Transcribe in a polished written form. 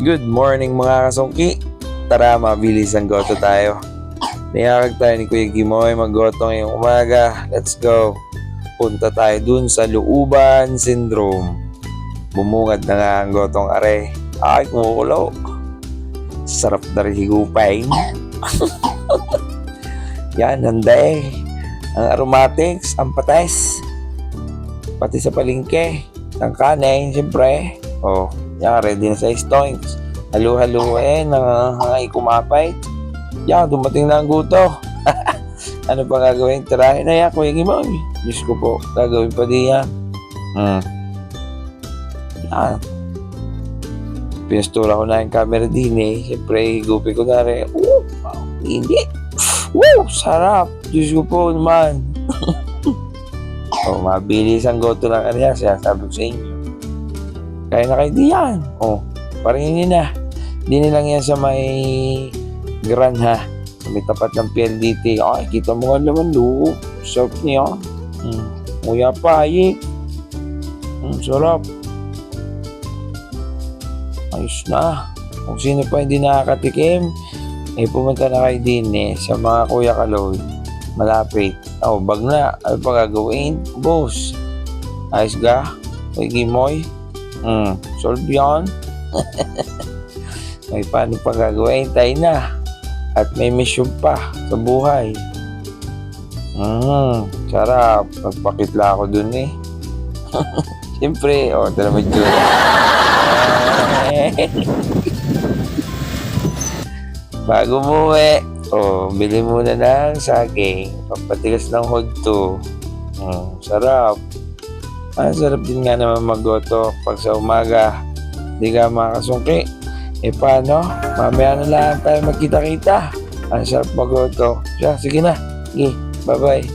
Good morning mga kasungki. Tara, mabilis ang goto tayo. Niyakag tayo ni Kuya Gimoy maggoto ngayong umaga. Let's go. Punta tayo dun sa Luuban Syndrome. Bumungad na nga ang gotong are. Ay, kumukulo. Sarap na rin higupain. Yan, handa ang aromatics, ang pates. Pati sa palengke. Ang kanin, siyempre. Oh, yan, ready na sa stoinks. Halo-halo nangangangai kumapay. Yan, dumating na ang guto. Ano pa gagawin? Tirahin na yan, Kuya Gimoy. Diyos ko po, gagawin pa din yan. Yan. Pinastura ko na yung camera din Siyempre, higupi ko na rin. Hindi. Sarap. Diyos ko po naman. Mabilis ang goto lang kanya. Sabi ko sa inyo. Kaya na kayo di yan. Paringin na. Di lang yan sa may Gran ha. Sa may tapat ng PLDT. Ay, kita mo nga naman loob. Sarap niya. Nguya pa, sarap. Ayos na. Kung sino pa hindi nakakatikim, pumunta na kayo din sa mga Kuya Kaloy. Malapit. Bag na. Ano pa gagawin? Boss. Ayos ga? Kuya Gimoy? Solve yan. May paano pa gagawin? Tayo na. At may mission pa sa buhay. Sarap. Nagpakitla ako dun Siyempre, ito naman dyan. Bago umuwi, bili muna ng saging. Pampatigas ng hugto. Sarap. Sarap din nga naman maggoto pag sa umaga. Hindi ka makasungki. Paano? Mamaya na lang tayo magkita-kita. Ang sarap maggoto. Sige na. Sige. Bye-bye.